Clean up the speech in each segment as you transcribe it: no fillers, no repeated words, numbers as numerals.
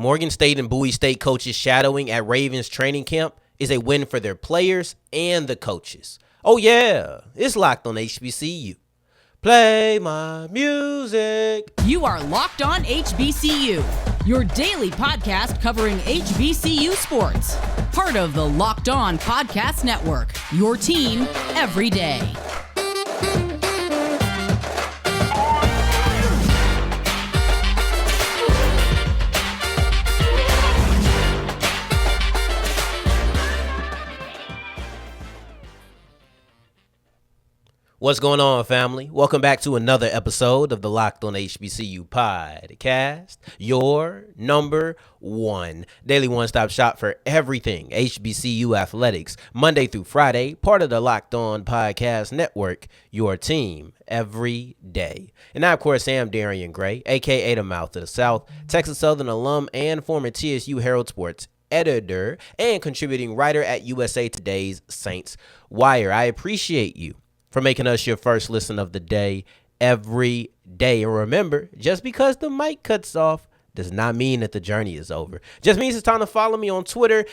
Morgan State and Bowie State coaches shadowing at Ravens training camp is a win for their players and the coaches. Oh yeah, it's Locked on HBCU. Play my music. You are Locked on HBCU, your daily podcast covering HBCU sports. Part of the Locked On Podcast Network, your team every day. What's going on, family? Welcome back to another episode of the Locked on HBCU podcast, your number one daily one-stop shop for everything HBCU athletics, Monday through Friday, part of the Locked On Podcast Network, your team every day. And I, of course, am Darian Gray, a.k.a. the Mouth of the South, Texas Southern alum and former TSU Herald Sports editor and contributing writer at USA Today's Saints Wire. I appreciate you for making us your first listen of the day every day. And remember, just because the mic cuts off does not mean that the journey is over. Just means it's time to follow me on Twitter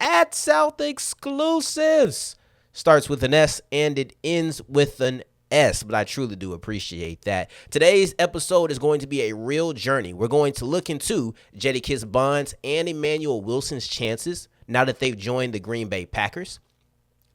at South Exclusives. Starts with an S and it ends with an S, but I truly do appreciate that. Today's episode is going to be a real journey. We're going to look into Jadakis Bonds and Emmanuel Wilson's chances now that they've joined the Green Bay Packers.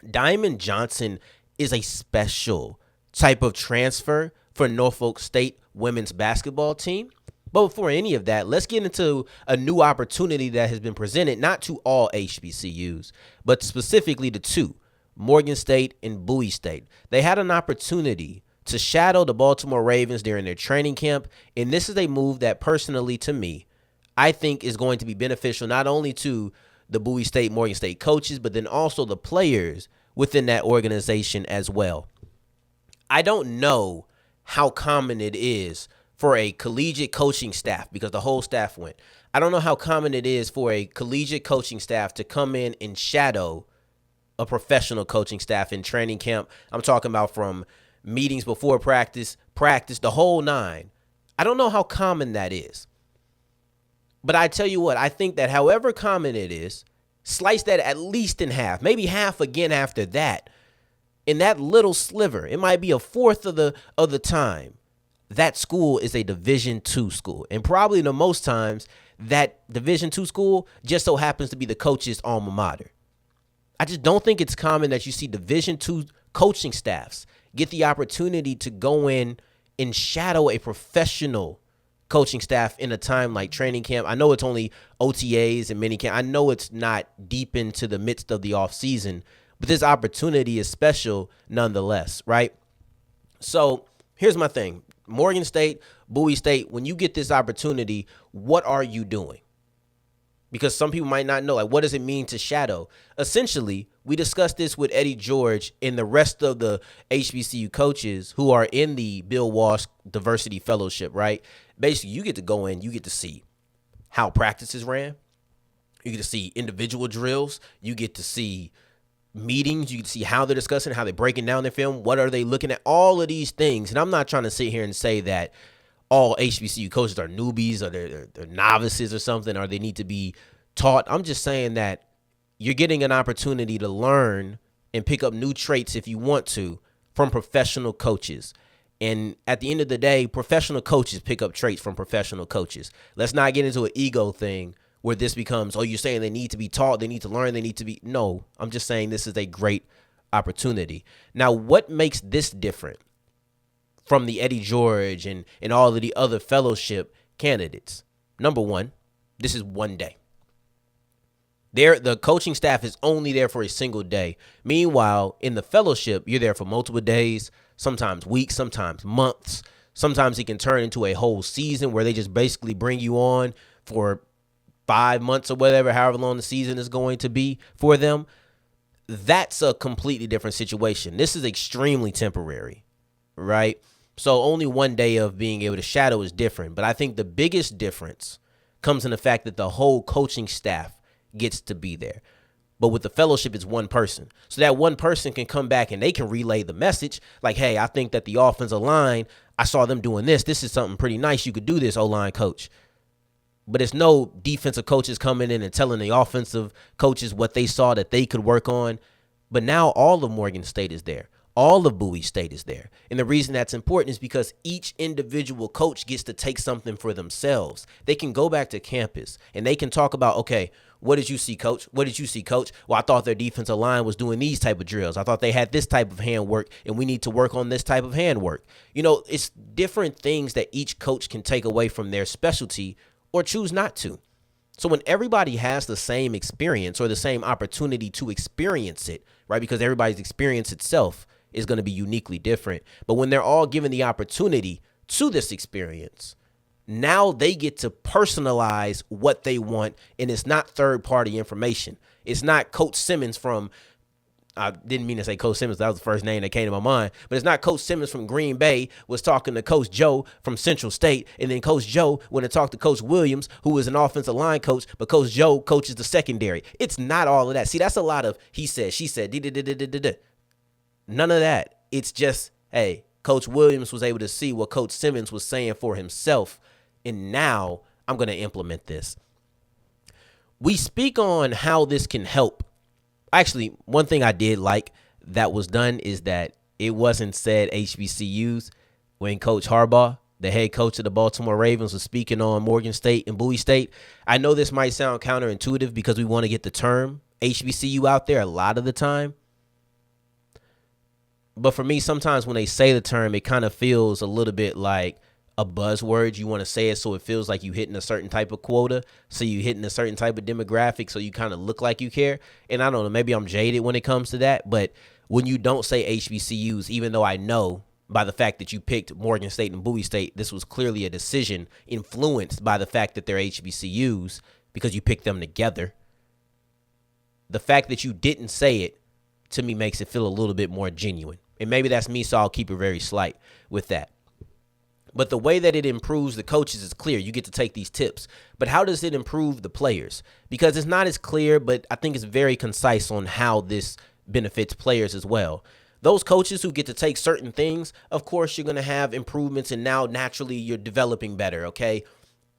Diamond Johnson is a special type of transfer for Norfolk State women's basketball team. But before any of that, let's get into a new opportunity that has been presented not to all HBCUs, but specifically to two, Morgan State and Bowie State. They had an opportunity to shadow the Baltimore Ravens during their training camp, and this is a move that personally to me, I think is going to be beneficial not only to the Bowie State, Morgan State coaches, but then also the players within that organization as well. I don't know how common it is for a collegiate coaching staff, because the whole staff went. I don't know how common it is for a collegiate coaching staff to come in and shadow a professional coaching staff in training camp. I'm talking about from meetings before practice, the whole nine. I don't know how common that is. But I tell you what, I think that however common it is, slice that at least in half, maybe half again after that. In that little sliver, it might be a fourth of the time, that school is a Division II school. And probably the most times, that Division II school just so happens to be the coach's alma mater. I just don't think it's common that you see Division II coaching staffs get the opportunity to go in and shadow a professional coaching staff in a time like training camp. I know it's only OTAs and minicamp. I know it's not deep into the midst of the off season, but this opportunity is special nonetheless, right? So here's my thing. Morgan State, Bowie State, when you get this opportunity, what are you doing? Because some people might not know, like, what does it mean to shadow? Essentially, we discussed this with Eddie George and the rest of the HBCU coaches who are in the Bill Walsh Diversity Fellowship, right? Basically, you get to go in, you get to see how practices ran. You get to see individual drills. You get to see meetings. You get to see how they're discussing, how they're breaking down their film. What are they looking at? All of these things. And I'm not trying to sit here and say that all HBCU coaches are newbies or they're novices or something, or they need to be taught. I'm just saying that you're getting an opportunity to learn and pick up new traits if you want to from professional coaches. And at the end of the day, professional coaches pick up traits from professional coaches. Let's not get into an ego thing where this becomes, oh, you're saying they need to be taught, they need to learn, they need to be. No, I'm just saying this is a great opportunity. Now, what makes this different from the Eddie George and all of the other fellowship candidates? Number one, this is one day. The coaching staff is only there for a single day. Meanwhile, in the fellowship, you're there for multiple days, sometimes weeks, sometimes months. Sometimes it can turn into a whole season where they just basically bring you on for 5 months or whatever, however long the season is going to be for them. That's a completely different situation. This is extremely temporary, right? So only one day of being able to shadow is different. But I think the biggest difference comes in the fact that the whole coaching staff gets to be there. But with the fellowship, it's one person. So that one person can come back and they can relay the message like, hey, I think that the offensive line, I saw them doing this. This is something pretty nice. You could do this, O-line coach. But it's no defensive coaches coming in and telling the offensive coaches what they saw that they could work on. But now all of Morgan State is there. All of Bowie State is there. And the reason that's important is because each individual coach gets to take something for themselves. They can go back to campus and they can talk about, okay, what did you see, coach? What did you see, coach? Well, I thought their defensive line was doing these type of drills. I thought they had this type of hand work, and we need to work on this type of hand work. You know, it's different things that each coach can take away from their specialty or choose not to. So when everybody has the same experience or the same opportunity to experience it, right, because everybody's experience itself is going to be uniquely different. But when they're all given the opportunity to this experience, now they get to personalize what they want, and it's not third-party information. It's not Coach Simmons from, I didn't mean to say Coach Simmons, that was the first name that came to my mind, but it's not Coach Simmons from Green Bay was talking to Coach Joe from Central State, and then Coach Joe went and talked to Coach Williams, who was an offensive line coach, but Coach Joe coaches the secondary. It's not all of that. See, that's a lot of he said, she said, none of that. It's just, hey, Coach Williams was able to see what Coach Simmons was saying for himself, and now I'm going to implement this. We speak on how this can help. Actually, one thing I did like that was done is that it wasn't said HBCUs when Coach Harbaugh, the head coach of the Baltimore Ravens, was speaking on Morgan State and Bowie State. I know this might sound counterintuitive because we want to get the term HBCU out there a lot of the time. But for me, sometimes when they say the term, it kind of feels a little bit like a buzzword. You want to say it so it feels like you hitting a certain type of quota, so you hitting a certain type of demographic, so you kind of look like you care. And I don't know, maybe I'm jaded when it comes to that, but when you don't say HBCUs, even though I know by the fact that you picked Morgan State and Bowie State, this was clearly a decision influenced by the fact that they're HBCUs because you picked them together. The fact that you didn't say it, to me, makes it feel a little bit more genuine. And maybe that's me, so I'll keep it very slight with that. But the way that it improves the coaches is clear. You get to take these tips. But how does it improve the players? Because it's not as clear, but I think it's very concise on how this benefits players as well. Those coaches who get to take certain things, of course, you're going to have improvements, and now naturally you're developing better, okay?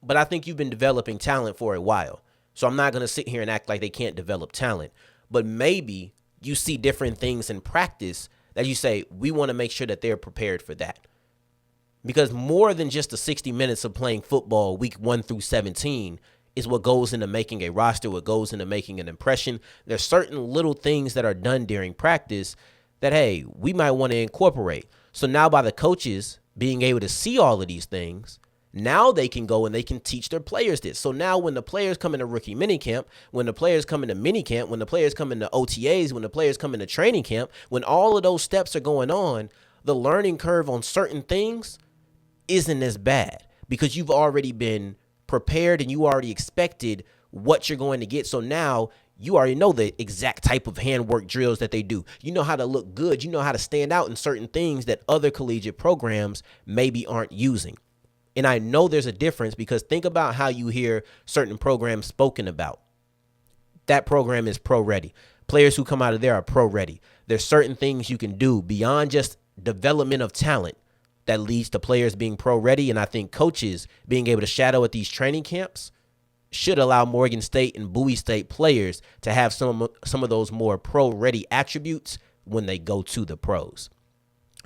But I think you've been developing talent for a while. So I'm not going to sit here and act like they can't develop talent. But maybe you see different things in practice that you say, we want to make sure that they're prepared for that. Because more than just the 60 minutes of playing football week 1 through 17 is what goes into making a roster, what goes into making an impression. There's certain little things that are done during practice that, hey, we might want to incorporate. So now by the coaches being able to see all of these things, now they can go and they can teach their players this. So now when the players come into rookie minicamp, when the players come into minicamp, when the players come into OTAs, when the players come into training camp, when all of those steps are going on, the learning curve on certain things isn't as bad because you've already been prepared and you already expected what you're going to get. So now you already know the exact type of handwork drills that they do. You know how to look good. You know how to stand out in certain things that other collegiate programs maybe aren't using. And I know there's a difference because think about how you hear certain programs spoken about. That program is pro-ready. Players who come out of there are pro-ready. There's certain things you can do beyond just development of talent that leads to players being pro-ready. And I think coaches being able to shadow at these training camps should allow Morgan State and Bowie State players to have some of those more pro-ready attributes when they go to the pros.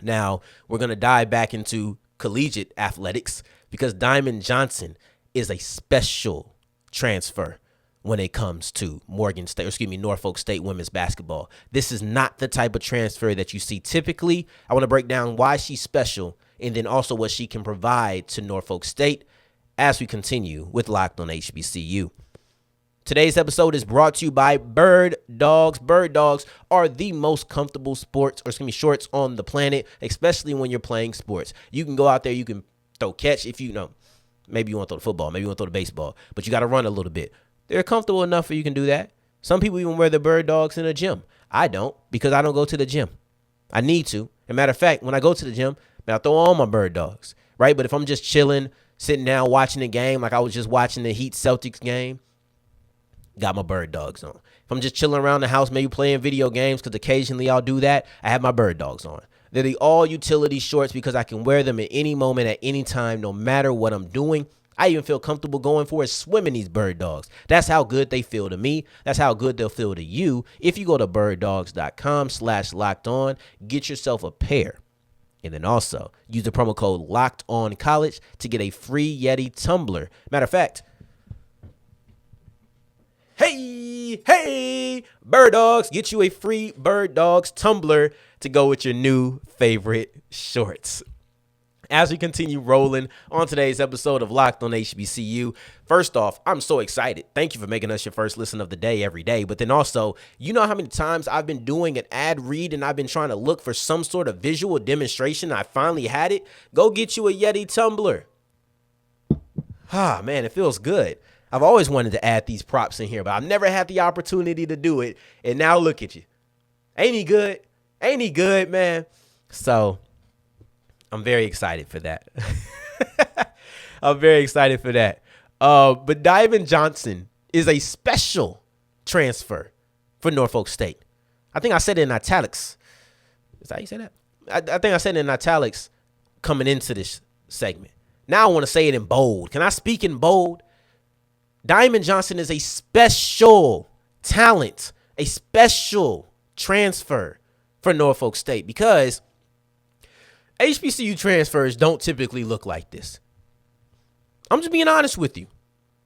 Now, we're going to dive back into collegiate athletics because Diamond Johnson is a special transfer when it comes to Norfolk State women's basketball. This is not the type of transfer that you see typically. I want to break down why she's special and then also what she can provide to Norfolk State as we continue with Locked on HBCU. Today's episode is brought to you by Bird Dogs. Bird Dogs are the most comfortable shorts on the planet, especially when you're playing sports. You can go out there, you can throw catch if you know. Maybe you want to throw the football, maybe you want to throw the baseball, but you got to run a little bit. They're comfortable enough where you can do that. Some people even wear the Bird Dogs in a gym. I don't because I don't go to the gym. I need to. As a matter of fact, when I go to the gym, I throw on my Bird Dogs, right? But if I'm just chilling, sitting down, watching the game, like I was just watching the Heat Celtics game, got my Bird Dogs on. If I'm just chilling around the house, maybe playing video games, because occasionally I'll do that, I have my Bird Dogs on. They're the all-utility shorts because I can wear them at any moment, at any time, no matter what I'm doing. I even feel comfortable going for a swim in these bird dogs. That's how good they feel to me. That's how good they'll feel to you. If you go to birddogs.com/lockedon, get yourself a pair. And then also use the promo code LOCKEDONCollege to get a free Yeti tumbler. Matter of fact, hey, Bird Dogs, get you a free Bird Dogs tumbler to go with your new favorite shorts. As we continue rolling on today's episode of Locked on HBCU, first off, I'm so excited. Thank you for making us your first listen of the day every day. But then also, you know how many times I've been doing an ad read and I've been trying to look for some sort of visual demonstration. I finally had it. Go get you a Yeti tumbler. Ah, man, it feels good. I've always wanted to add these props in here, but I've never had the opportunity to do it. And now look at you. Ain't he good? Ain't he good, man? So I'm very excited for that. I'm very excited for that. But Diamond Johnson is a special transfer for Norfolk State. I think I said it in italics. Is that how you say that? I think I said it in italics coming into this segment. Now I want to say it in bold. Can I speak in bold? Diamond Johnson is a special talent, a special transfer for Norfolk State because HBCU transfers don't typically look like this. I'm just being honest with you.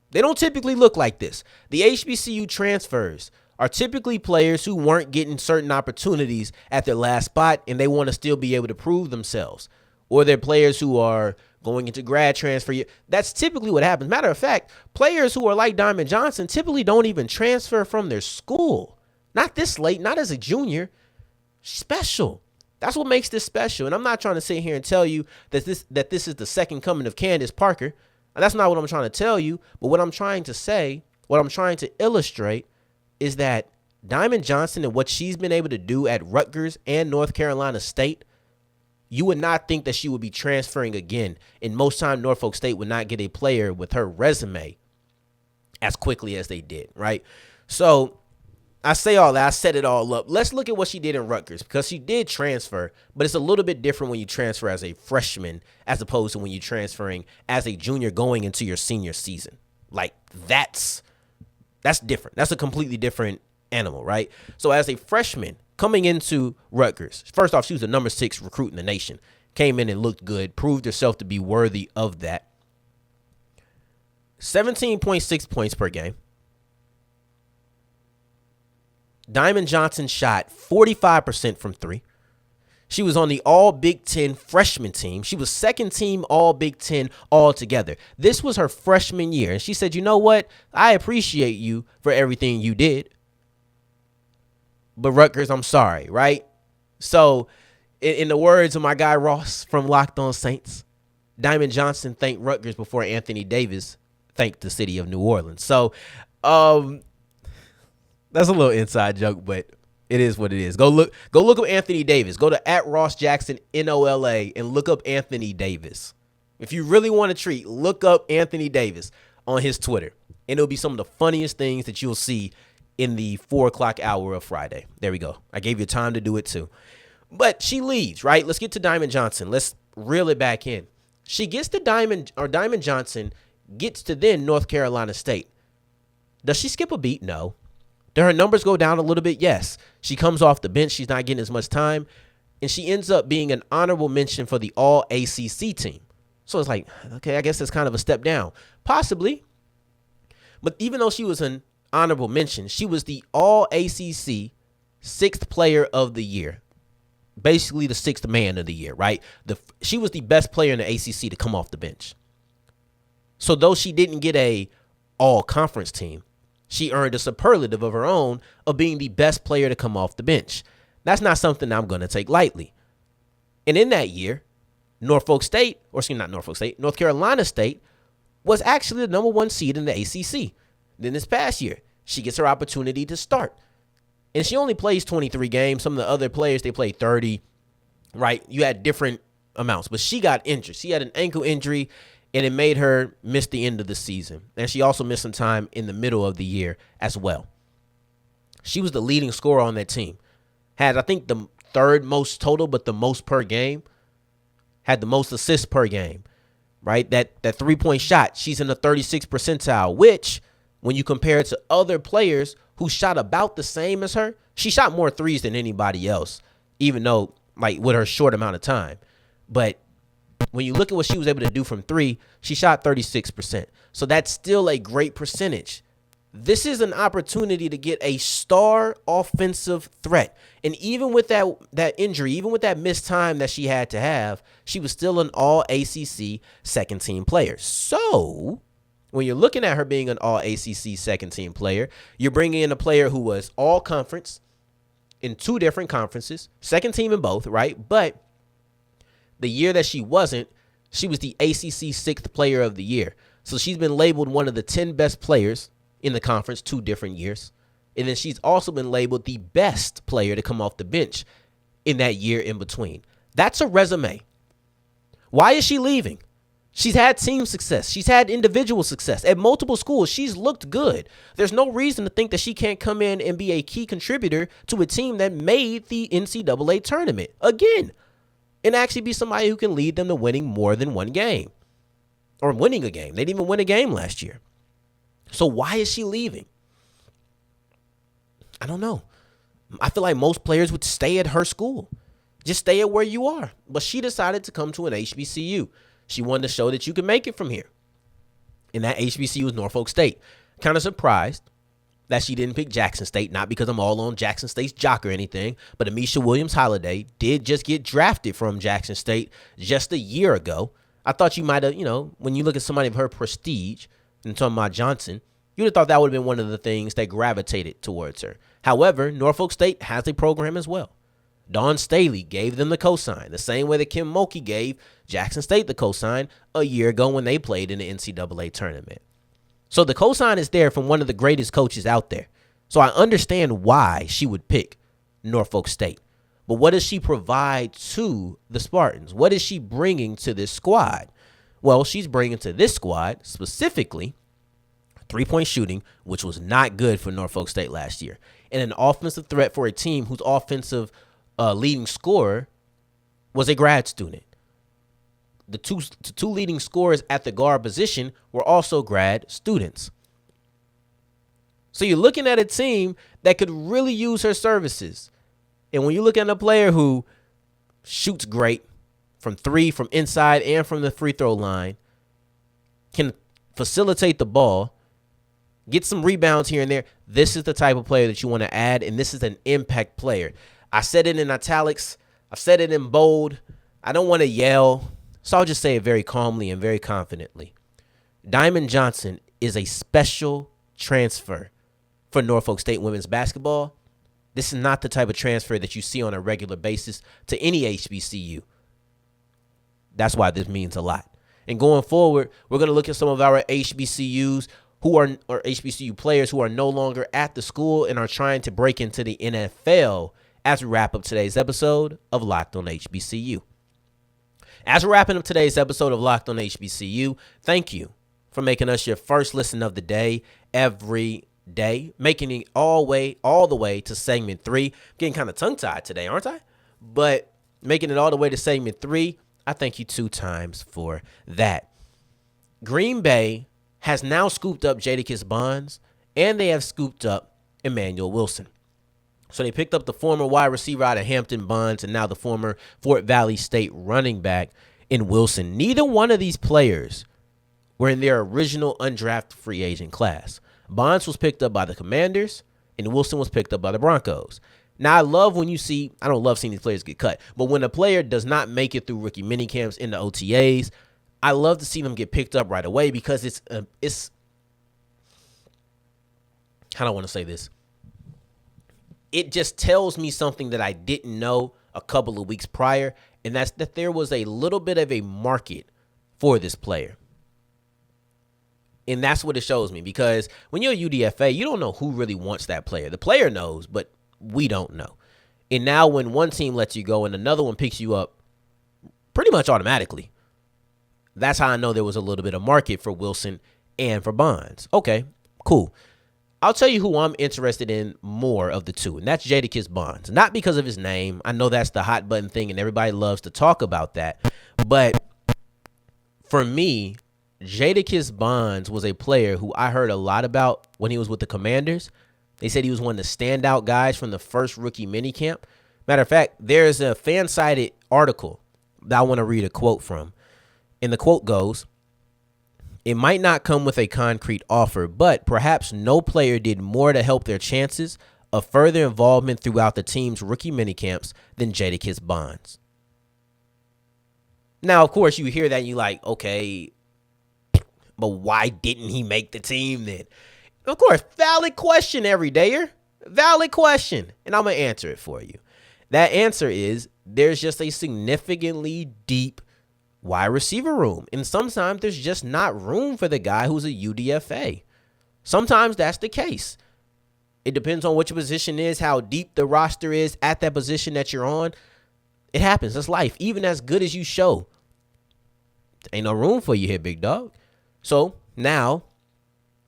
They don't typically look like this. The HBCU transfers are typically players who weren't getting certain opportunities at their last spot and they want to still be able to prove themselves. Or they're players who are going into grad transfer. That's typically what happens. Matter of fact, players who are like Diamond Johnson typically don't even transfer from their school. Not this late, not as a junior. Special. That's what makes this special. And I'm not trying to sit here and tell you that this is the second coming of Candace Parker. That's not what I'm trying to tell you. But what I'm trying to say, what I'm trying to illustrate is that Diamond Johnson and what she's been able to do at Rutgers and North Carolina State, you would not think that she would be transferring again. And most time Norfolk State would not get a player with her resume as quickly as they did, right? So I say all that. I set it all up. Let's look at what she did in Rutgers because she did transfer, but it's a little bit different when you transfer as a freshman as opposed to when you're transferring as a junior going into your senior season. Like that's different. That's a completely different animal, right? So as a freshman coming into Rutgers, first off, she was the number 6 recruit in the nation. Came in and looked good, proved herself to be worthy of that. 17.6 points per game. Diamond Johnson shot 45% from 3. She was on the all Big Ten freshman team. She was second team all Big Ten altogether. This was her freshman year. And she said, you know what? I appreciate you for everything you did. But Rutgers, I'm sorry, right? So in the words of my guy Ross from Locked On Saints, Diamond Johnson thanked Rutgers before Anthony Davis thanked the city of New Orleans. So that's a little inside joke, but it is what it is. Go look up Anthony Davis. Go to @RossJacksonNOLA and look up Anthony Davis. If you really want a treat, look up Anthony Davis on his Twitter. And it'll be some of the funniest things that you'll see in the 4:00 hour of Friday. There we go. I gave you time to do it too. But she leaves, right? Let's get to Diamond Johnson. Let's reel it back in. She gets to Diamond Johnson gets to then North Carolina State. Does she skip a beat? No. Do her numbers go down a little bit? Yes. She comes off the bench. She's not getting as much time. And she ends up being an honorable mention for the All-ACC team. So it's like, okay, I guess that's kind of a step down. Possibly. But even though she was an honorable mention, she was the All-ACC 6th player of the year. Basically the 6th man of the year, right? She was the best player in the ACC to come off the bench. So though she didn't get a all-conference team, she earned a superlative of her own of being the best player to come off the bench. That's not something I'm going to take lightly. And in that year, North Carolina State was actually the number 1 seed in the ACC. Then this past year, she gets her opportunity to start. And she only plays 23 games. Some of the other players, they play 30, right? You had different amounts, but she got injured. She had an ankle injury, and it made her miss the end of the season. And she also missed some time in the middle of the year as well. She was the leading scorer on that team. Had, I think, the 3rd most total, but the most per game. Had the most assists per game. right? That 3-point shot, she's in the 36th percentile, which when you compare it to other players who shot about the same as her, she shot more threes than anybody else, even though, like, with her short amount of time. But when you look at what she was able to do from three, she shot 36%. So that's still a great percentage. This is an opportunity to get a star offensive threat. And even with that injury, even with that missed time that she had to have, she was still an all-ACC second-team player. So when you're looking at her being an all-ACC second-team player, you're bringing in a player who was all-conference in 2 different conferences, second team in both, right? But the year that she wasn't, she was the ACC 6th player of the year. So she's been labeled one of the 10 best players in the conference 2 different years. And then she's also been labeled the best player to come off the bench in that year in between. That's a resume. Why is she leaving? She's had team success. She's had individual success. At multiple schools, she's looked good. There's no reason to think that she can't come in and be a key contributor to a team that made the NCAA tournament again, and actually be somebody who can lead them to winning more than one game or winning a game. They didn't even win a game last year. So why is she leaving? I don't know. I feel like most players would stay at her school. Just stay at where you are. But she decided to come to an HBCU. She wanted to show that you can make it from here. And that HBCU is Norfolk State. Kind of surprised that she didn't pick Jackson State, not because I'm all on Jackson State's jock or anything, but Amisha Williams-Holiday did just get drafted from Jackson State just a year ago. I thought you might have, when you look at somebody of her prestige, and talking about Johnson, you would have thought that would have been one of the things that gravitated towards her. However, Norfolk State has a program as well. Dawn Staley gave them the cosign, the same way that Kim Mulkey gave Jackson State the cosign a year ago when they played in the NCAA tournament. So the cosign is there from one of the greatest coaches out there. So I understand why she would pick Norfolk State. But what does she provide to the Spartans? What is she bringing to this squad? Well, she's bringing to this squad specifically 3-point shooting, which was not good for Norfolk State last year, and an offensive threat for a team whose offensive leading scorer was a grad student. The two leading scorers at the guard position were also grad students. So you're looking at a team that could really use her services. And when you look at a player who shoots great from three, from inside, and from the free throw line, can facilitate the ball, get some rebounds here and there, this is the type of player that you want to add, and this is an impact player. I said it in italics. I've said it in bold. I don't want to yell, so I'll just say it very calmly and very confidently. Diamond Johnson is a special transfer for Norfolk State women's basketball. This is not the type of transfer that you see on a regular basis to any HBCU. That's why this means a lot. And going forward, we're going to look at some of our HBCUs or HBCU players who are no longer at the school and are trying to break into the NFL as we wrap up today's episode of Locked on HBCU. As we're wrapping up today's episode of Locked on HBCU, thank you for making us your first listen of the day every day, making it all the way to segment 3. Getting kind of tongue-tied today, aren't I? But making it all the way to segment 3, I thank you 2 times for that. Green Bay has now scooped up Jadakis Bonds, and they have scooped up Emmanuel Wilson. So they picked up the former wide receiver out of Hampton, Bonds, and now the former Fort Valley State running back in Wilson. Neither one of these players were in their original undrafted free agent class. Bonds was picked up by the Commanders, and Wilson was picked up by the Broncos. Now, I don't love seeing these players get cut, but when a player does not make it through rookie minicamps into OTAs, I love to see them get picked up right away because it's how do I want to say this? It just tells me something that I didn't know a couple of weeks prior, and that's that there was a little bit of a market for this player. And that's what it shows me, because when you're a UDFA, you don't know who really wants that player. The player knows, but we don't know. And now when one team lets you go and another one picks you up pretty much automatically, that's how I know there was a little bit of market for Wilson and for Bonds. Okay, cool. I'll tell you who I'm interested in more of the two, and that's Jadakis Bonds. Not because of his name. I know that's the hot button thing, and everybody loves to talk about that. But For me, Jadakis Bonds was a player who I heard a lot about when he was with the Commanders. They said he was one of the standout guys from the first rookie minicamp. Matter of fact, there's a fan-sided article that I want to read a quote from. And the quote goes, "It might not come with a concrete offer, but perhaps no player did more to help their chances of further involvement throughout the team's rookie minicamps than Jadakis Bonds." Now, of course, you hear that and you're like, okay, but why didn't he make the team then? Of course, valid question, everydayer. Valid question. And I'm going to answer it for you. That answer is there's just a significantly deep wide receiver room. And sometimes there's just not room for the guy who's a UDFA. Sometimes that's the case. It depends on what your position is, how deep the roster is at that position that you're on. It happens. That's life. Even as good as you show, ain't no room for you here, big dog. So now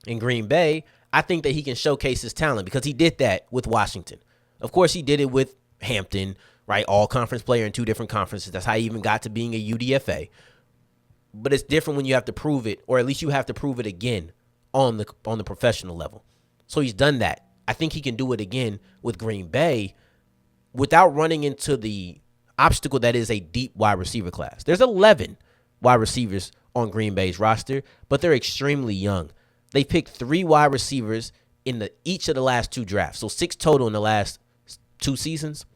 in Green Bay, I think that he can showcase his talent because he did that with Washington. Of course, he did it with Hampton, right? All conference player in 2 different conferences. That's how he even got to being a UDFA. But it's different when you have to prove it, or at least you have to prove it again on the professional level. So he's done that. I think he can do it again with Green Bay without running into the obstacle that is a deep wide receiver class. There's 11 wide receivers on Green Bay's roster, but they're extremely young. They picked 3 wide receivers in each of the last 2 drafts, so 6 total in the last 2 seasons.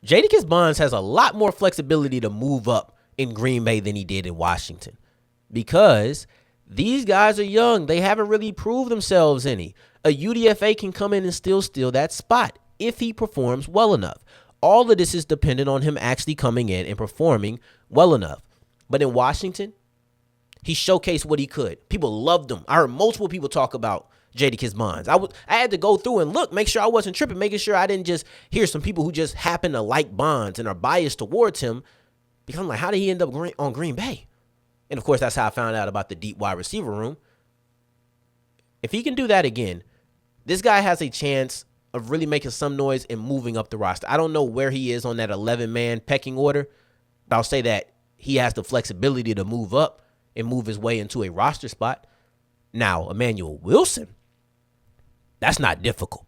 Jadakis Bonds has a lot more flexibility to move up in Green Bay than he did in Washington because these guys are young. They haven't really proved themselves any. A UDFA can come in and still steal that spot if he performs well enough. All of this is dependent on him actually coming in and performing well enough. But in Washington, he showcased what he could. People loved him. I heard multiple people talk about Jadakis Bonds. I had to go through and look, make sure I wasn't tripping, making sure I didn't just hear some people who just happen to like Bonds and are biased towards him. Because I'm like, how did he end up on Green Bay? And, of course, that's how I found out about the deep wide receiver room. If he can do that again, this guy has a chance of really making some noise and moving up the roster. I don't know where he is on that 11-man pecking order, but I'll say that he has the flexibility to move up and move his way into a roster spot. Now, Emmanuel Wilson, that's not difficult.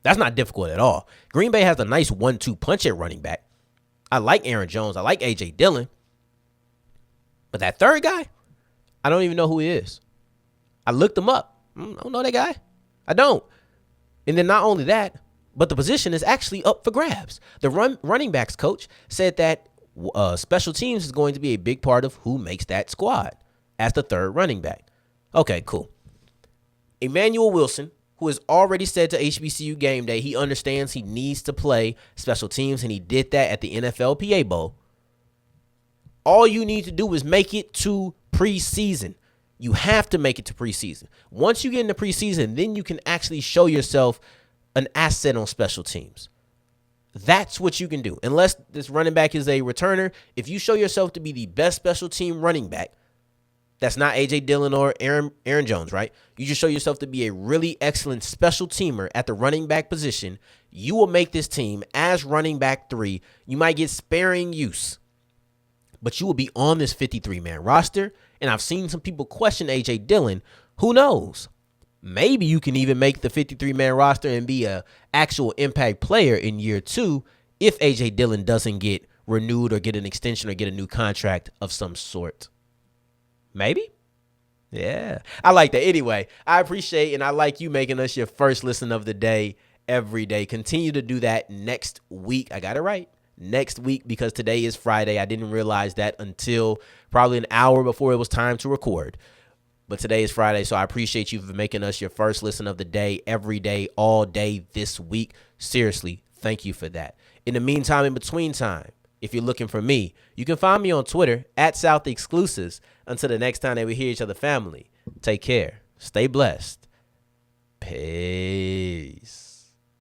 That's not difficult at all. Green Bay has a nice 1-2 punch at running back. I like Aaron Jones. I like A.J. Dillon. But that third guy, I don't even know who he is. I looked him up. I don't know that guy. I don't. And then not only that, but the position is actually up for grabs. The running backs coach said that special teams is going to be a big part of who makes that squad as the third running back. Okay, cool. Emmanuel Wilson, who has already said to HBCU Game Day he understands he needs to play special teams, and he did that at the NFLPA Bowl. All you need to do is make it to preseason. You have to make it to preseason. Once you get into preseason, then you can actually show yourself an asset on special teams. That's what you can do. Unless this running back is a returner, if you show yourself to be the best special team running back, that's not A.J. Dillon or Aaron Jones, right? You just show yourself to be a really excellent special teamer at the running back position. You will make this team as running back 3. You might get sparing use, but you will be on this 53-man roster. And I've seen some people question A.J. Dillon. Who knows? Maybe you can even make the 53-man roster and be an actual impact player in year 2 if A.J. Dillon doesn't get renewed or get an extension or get a new contract of some sort. Maybe? Yeah. I like that. Anyway, I appreciate and I like you making us your first listen of the day every day. Continue to do that next week. I got it right. Next week, because today is Friday. I didn't realize that until probably an hour before it was time to record. But today is Friday, so I appreciate you for making us your first listen of the day every day, all day this week. Seriously, thank you for that. In the meantime, in between time, if you're looking for me, you can find me on Twitter @SouthExclusives. Until the next time that we hear each other, family, take care. Stay blessed. Peace.